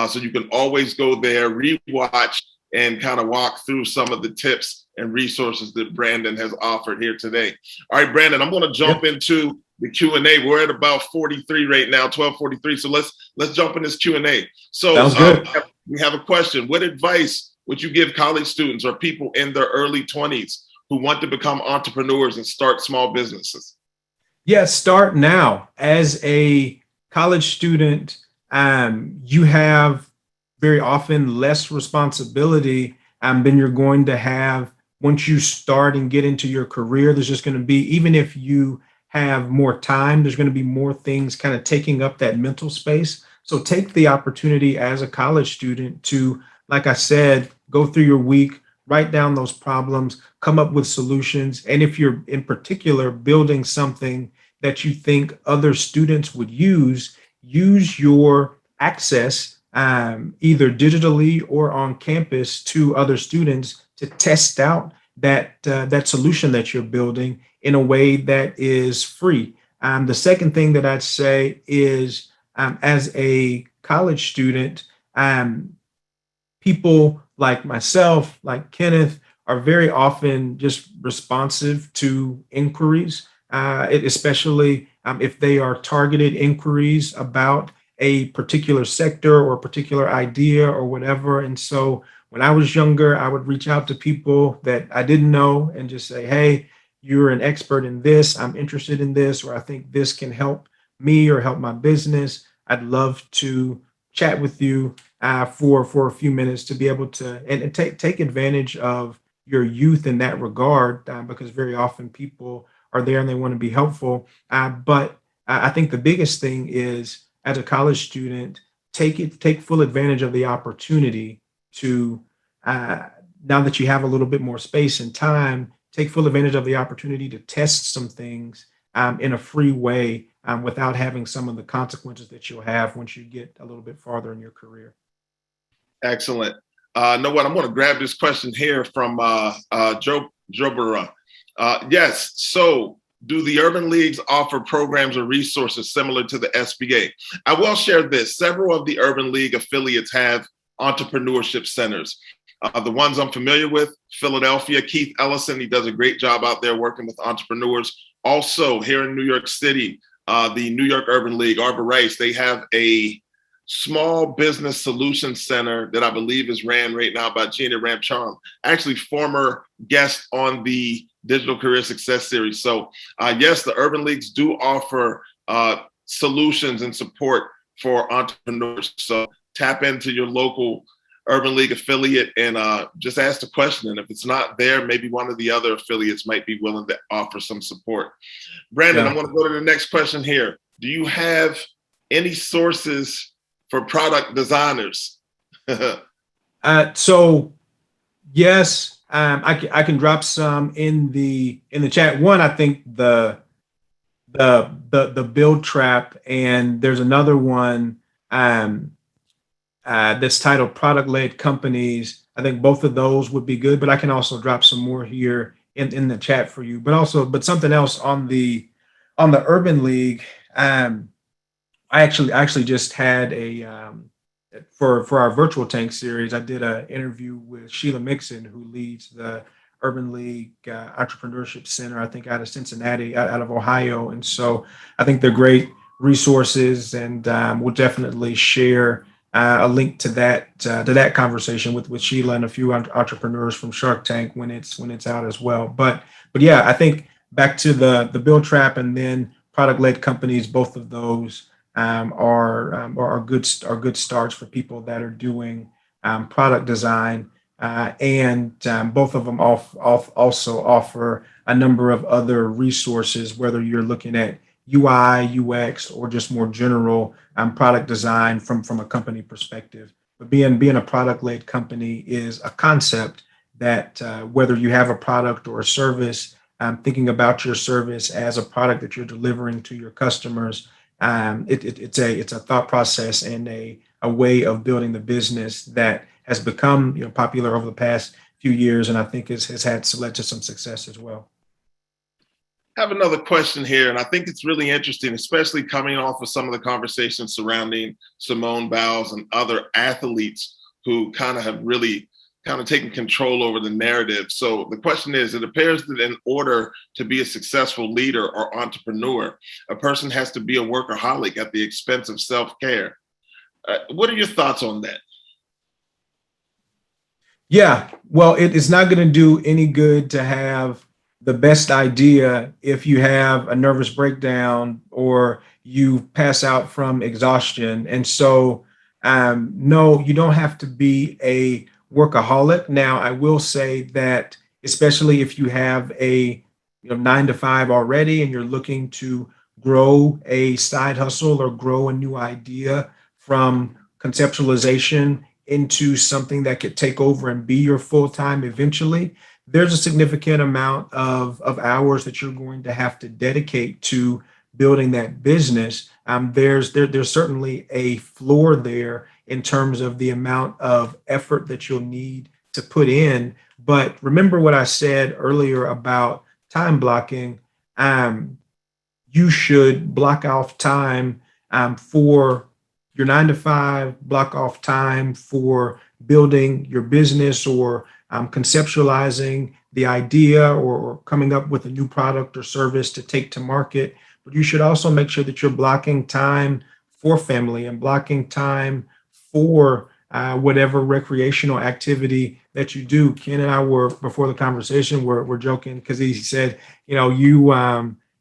So you can always go there, rewatch, and kind of walk through some of the tips and resources that Brandon has offered here today. All right, Brandon, I'm going to jump into the Q&A. We're at about 43 right now, 12:43. So let's jump in this Q&A. So sounds good. We have a question. What advice would you give college students or people in their early 20s who want to become entrepreneurs and start small businesses? Yes, start now. As a college student, you have very often less responsibility than you're going to have once you start and get into your career. There's just going to be, even if you have more time, there's going to be more things kind of taking up that mental space. So take the opportunity as a college student to, like I said, go through your week, write down those problems, come up with solutions. And if you're in particular building something that you think other students would use your access either digitally or on campus to other students to test out that solution that you're building in a way that is free. The second thing that I'd say is, as a college student, people like myself, like Kenneth, are very often just responsive to inquiries, especially if they are targeted inquiries about a particular sector or a particular idea or whatever. And so when I was younger, I would reach out to people that I didn't know and just say, hey, you're an expert in this. I'm interested in this, or I think this can help me or help my business. I'd love to chat with you for a few minutes to be able to and take advantage of your youth in that regard, because very often people are there and they want to be helpful. But I think the biggest thing is, as a college student, take full advantage of the opportunity to, now that you have a little bit more space and time, take full advantage of the opportunity to test some things in a free way without having some of the consequences that you'll have once you get a little bit farther in your career. Excellent. Know what? I'm going to grab this question here from Joe Jobera. Yes. So, do the urban leagues offer programs or resources similar to the SBA? I will share this. Several of the urban league affiliates have entrepreneurship centers. The ones I'm familiar with, Philadelphia, Keith Ellison, he does a great job out there working with entrepreneurs. Also, here in New York City, the New York Urban League, Arbor Rice, they have a small business solution center that I believe is ran right now by Gina Ramcharan, actually former guest on the Digital Career Success Series. So yes, the urban leagues do offer solutions and support for entrepreneurs. So tap into your local urban league affiliate and just ask the question. And if it's not there, maybe one of the other affiliates might be willing to offer some support. Brandon, I want to go to the next question here. Do you have any sources for product designers? So yes, I can drop some in the chat. One, I think the Build Trap, and there's another one that's titled Product Led Companies. I think both of those would be good, but I can also drop some more here in the chat for you. But something else on the Urban League. I actually just had for our virtual tank series, I did an interview with Sheila Mixon, who leads the Urban League Entrepreneurship Center, I think out of Cincinnati, out of Ohio. And so I think they're great resources, and we'll definitely share a link to that conversation with Sheila and a few entrepreneurs from Shark Tank when it's out as well. But yeah, I think back to the Build Trap and then Product Led Companies, both of those are good starts for people that are doing product design, and both of them also offer a number of other resources, whether you're looking at UI, UX, or just more general product design from a company perspective. But being a product-led company is a concept that whether you have a product or a service, thinking about your service as a product that you're delivering to your customers, it's a thought process and a way of building the business that has become popular over the past few years, and I think has led to some success as well. I have another question here, and I think it's really interesting, especially coming off of some of the conversations surrounding Simone Biles and other athletes who have really taken control over the narrative. So the question is, it appears that in order to be a successful leader or entrepreneur, a person has to be a workaholic at the expense of self-care. What are your thoughts on that? Yeah, well, it is not going to do any good to have the best idea if you have a nervous breakdown or you pass out from exhaustion. And so, no, you don't have to be a workaholic. Now, I will say that, especially if you have a 9 to 5 already and you're looking to grow a side hustle or grow a new idea from conceptualization into something that could take over and be your full time eventually, there's a significant amount of hours that you're going to have to dedicate to building that business. There's certainly a floor there in terms of the amount of effort that you'll need to put in. But remember what I said earlier about time blocking. You should block off time for your 9 to 5, block off time for building your business or conceptualizing the idea or coming up with a new product or service to take to market. But you should also make sure that you're blocking time for family and blocking time for whatever recreational activity that you do. Ken and I were, before the conversation, we're joking because he said, you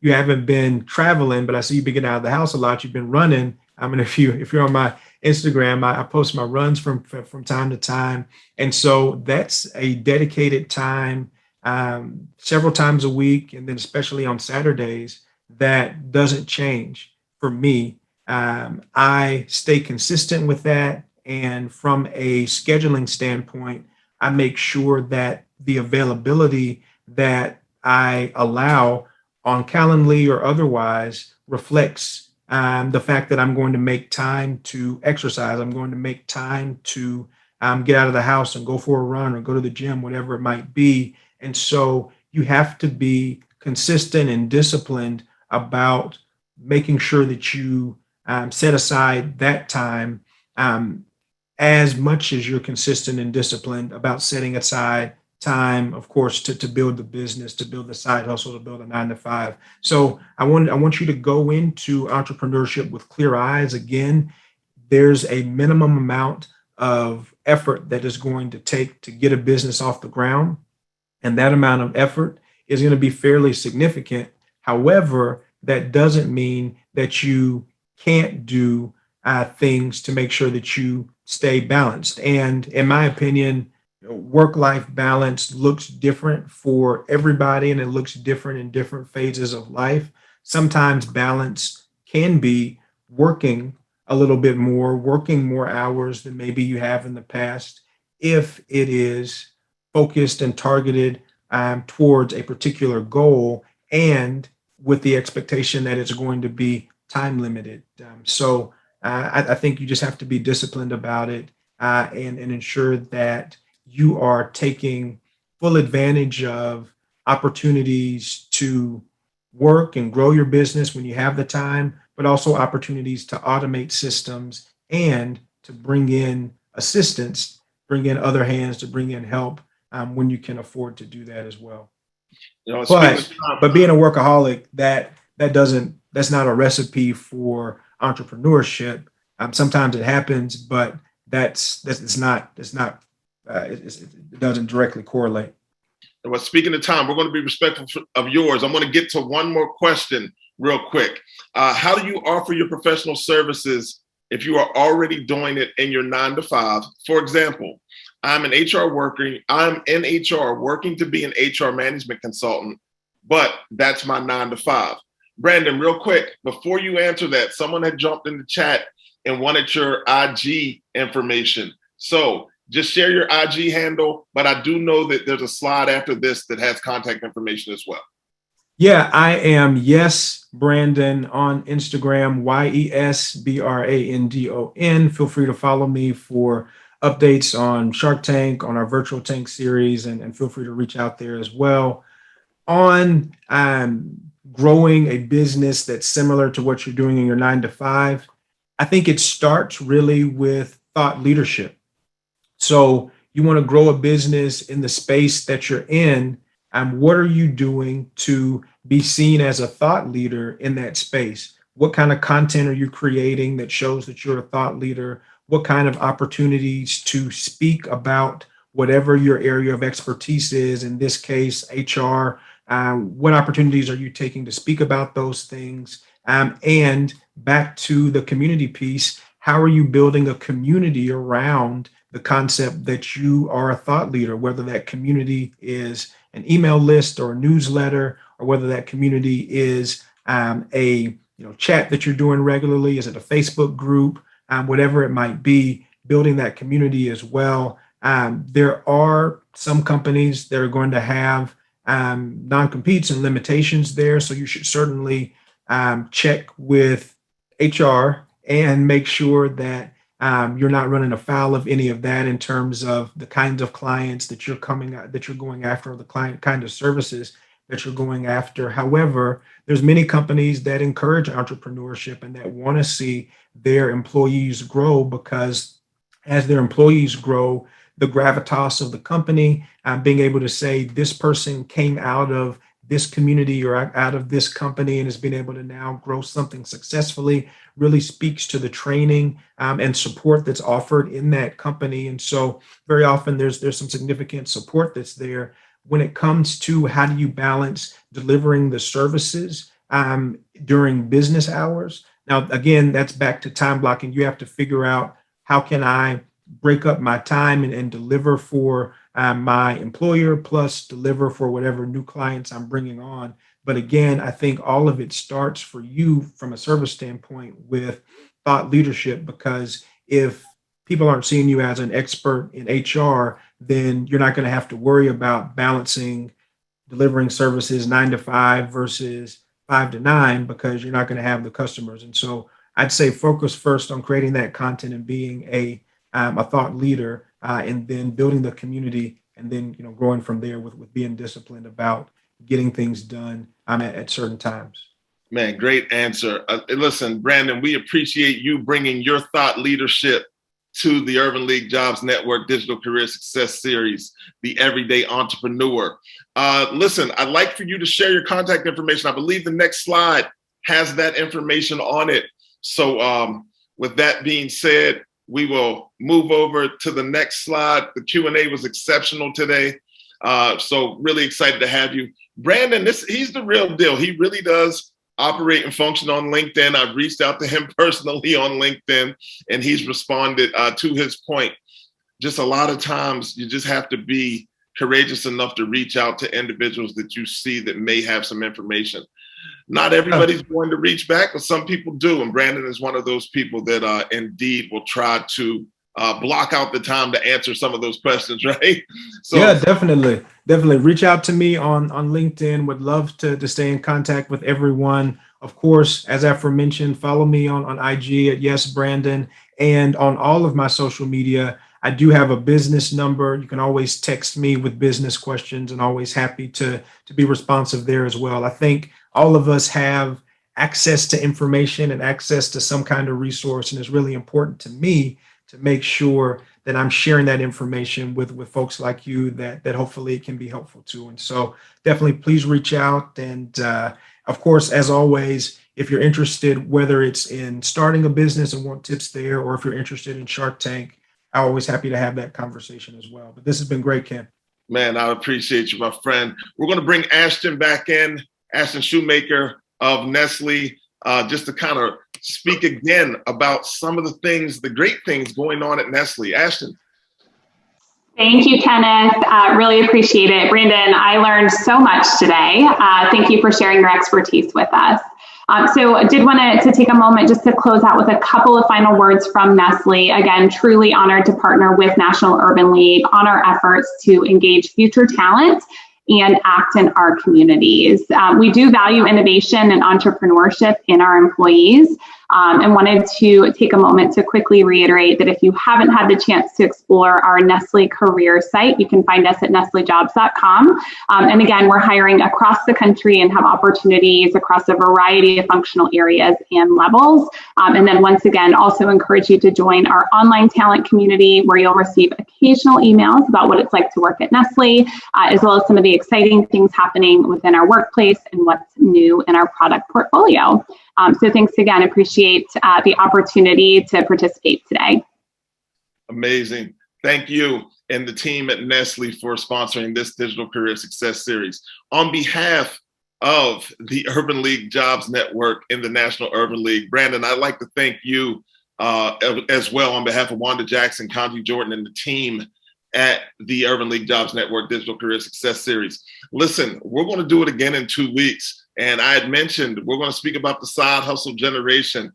haven't been traveling, but I see you've been getting out of the house a lot. You've been running. I mean, if you're on my Instagram, I post my runs from time to time. And so that's a dedicated time several times a week. And then especially on Saturdays, that doesn't change for me. I stay consistent with that. And from a scheduling standpoint, I make sure that the availability that I allow on Calendly or otherwise reflects the fact that I'm going to make time to exercise. I'm going to make time to get out of the house and go for a run or go to the gym, whatever it might be. And so you have to be consistent and disciplined about making sure that you set aside that time as much as you're consistent and disciplined about setting aside time, of course, to build the business, to build the side hustle, to build a 9 to 5. So I want you to go into entrepreneurship with clear eyes. Again, there's a minimum amount of effort that is going to take to get a business off the ground. And that amount of effort is going to be fairly significant. However, that doesn't mean that you can't do things to make sure that you stay balanced. And in my opinion, work-life balance looks different for everybody, and it looks different in different phases of life. Sometimes balance can be working a little bit more, working more hours than maybe you have in the past, if it is focused and targeted towards a particular goal and with the expectation that it's going to be time limited. I think you just have to be disciplined about it and ensure that you are taking full advantage of opportunities to work and grow your business when you have the time, but also opportunities to automate systems and to bring in assistance, bring in other hands, to bring in help when you can afford to do that as well. But being a workaholic, that's not a recipe for entrepreneurship. Sometimes it happens, but it doesn't directly correlate. Well, speaking of time, we're going to be respectful of yours. I'm going to get to one more question real quick. How do you offer your professional services if you are already doing it in your 9 to 5? For example, I'm in HR working to be an HR management consultant, but that's my 9 to 5. Brandon, real quick, before you answer that, someone had jumped in the chat and wanted your IG information. So just share your IG handle, but I do know that there's a slide after this that has contact information as well. Yeah, I am Yes Brandon on Instagram, YESBRANDON. Feel free to follow me for updates on Shark Tank, on our virtual tank series, and feel free to reach out there as well. On growing a business that's similar to what you're doing in your 9 to 5, I think it starts really with thought leadership. So you want to grow a business in the space that you're in. What are you doing to be seen as a thought leader in that space? What kind of content are you creating that shows that you're a thought leader? What kind of opportunities to speak about whatever your area of expertise is, in this case, HR? What opportunities are you taking to speak about those things? And back to the community piece, how are you building a community around the concept that you are a thought leader, whether that community is an email list or a newsletter, or whether that community is a chat that you're doing regularly? Is it a Facebook group? Whatever it might be, building that community as well. There are some companies that are going to have non-competes and limitations there, so you should certainly check with HR and make sure that you're not running afoul of any of that in terms of the kinds of clients that you're going after, or the kind of services that you're going after. However, there's many companies that encourage entrepreneurship and that want to see their employees grow, because as their employees grow, the gravitas of the company, being able to say this person came out of this community or out of this company and has been able to now grow something successfully, really speaks to the training and support that's offered in that company. And so very often there's some significant support that's there. When it comes to how do you balance delivering the services during business hours? Now, again, that's back to time blocking. You have to figure out, how can I break up my time and deliver for my employer, plus deliver for whatever new clients I'm bringing on. But again, I think all of it starts for you from a service standpoint with thought leadership, because if people aren't seeing you as an expert in HR, then you're not going to have to worry about balancing delivering services 9 to 5 versus 5 to 9 because you're not going to have the customers. And so I'd say focus first on creating that content and being a thought leader, and then building the community, and then growing from there with being disciplined about getting things done at certain times. Man, great answer. Listen, Brandon, we appreciate you bringing your thought leadership to the Urban League Jobs Network Digital Career Success Series, the Everyday Entrepreneur. Listen, I'd like for you to share your contact information. I believe the next slide has that information on it. So with that being said, we will move over to the next slide. The Q&A was exceptional today. So really excited to have you. Brandon, he's the real deal. He really does operate and function on LinkedIn. I've reached out to him personally on LinkedIn, and he's responded to his point. Just a lot of times you just have to be courageous enough to reach out to individuals that you see that may have some information. Not everybody's going to reach back, but some people do. And Brandon is one of those people that indeed will try to block out the time to answer some of those questions, right? So yeah, definitely. Reach out to me on LinkedIn. Would love to stay in contact with everyone. Of course, as aforementioned, follow me on IG at Yes Brandon, and on all of my social media. I do have a business number. You can always text me with business questions, and always happy to be responsive there as well. I think all of us have access to information and access to some kind of resource, and it's really important to me to make sure that I'm sharing that information with folks like you that hopefully it can be helpful to. And so definitely please reach out. And of course, as always, if you're interested, whether it's in starting a business and want tips there, or if you're interested in Shark Tank, I'm always happy to have that conversation as well. But this has been great, Ken. Man, I appreciate you, my friend. We're going to bring Ashton back in, Ashton Shoemaker of Nestle, just to kind of speak again about some of the things, the great things going on at Nestle. Ashton. Thank you, Kenneth. Really appreciate it. Brandon, I learned so much today. Thank you for sharing your expertise with us. So I did want to take a moment just to close out with a couple of final words from Nestle. Again, truly honored to partner with National Urban League on our efforts to engage future talent and act in our communities. We do value innovation and entrepreneurship in our employees, and wanted to take a moment to quickly reiterate that if you haven't had the chance to explore our Nestle career site, you can find us at nestlejobs.com. And again, we're hiring across the country and have opportunities across a variety of functional areas and levels. And then once again, also encourage you to join our online talent community, where you'll receive occasional emails about what it's like to work at Nestle, as well as some of the exciting things happening within our workplace and what's new in our product portfolio. So thanks again. Appreciate the opportunity to participate today. Amazing. Thank you and the team at Nestle for sponsoring this Digital Career Success Series. On behalf of the Urban League Jobs Network and the National Urban League, Brandon, I'd like to thank you as well on behalf of Wanda Jackson, Kanji Jordan, and the team at the Urban League Jobs Network Digital Career Success Series. Listen, we're going to do it again in 2 weeks. And I had mentioned we're going to speak about the side hustle generation.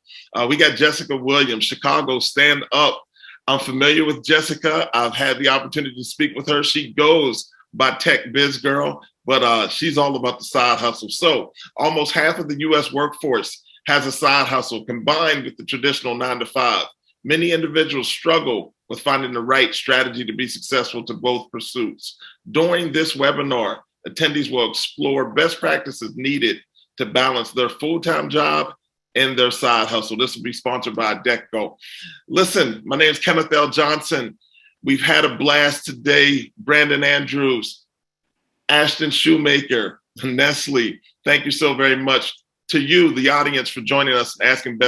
We got Jessica Williams, Chicago Stand Up. I'm familiar with Jessica. I've had the opportunity to speak with her. She goes by Tech Biz Girl, but she's all about the side hustle. So almost half of the U.S. workforce has a side hustle combined with the traditional 9 to 5. Many individuals struggle with finding the right strategy to be successful to both pursuits. During this webinar, attendees will explore best practices needed to balance their full-time job and their side hustle. This will be sponsored by Adecco. Listen, my name is Kenneth L. Johnson. We've had a blast today. Brandon Andrews, Ashton Shoemaker, Nestle. Thank you so very much to you, the audience, for joining us and asking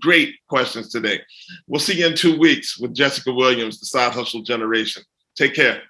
great questions today. We'll see you in 2 weeks with Jessica Williams, the Side Hustle Generation. Take care.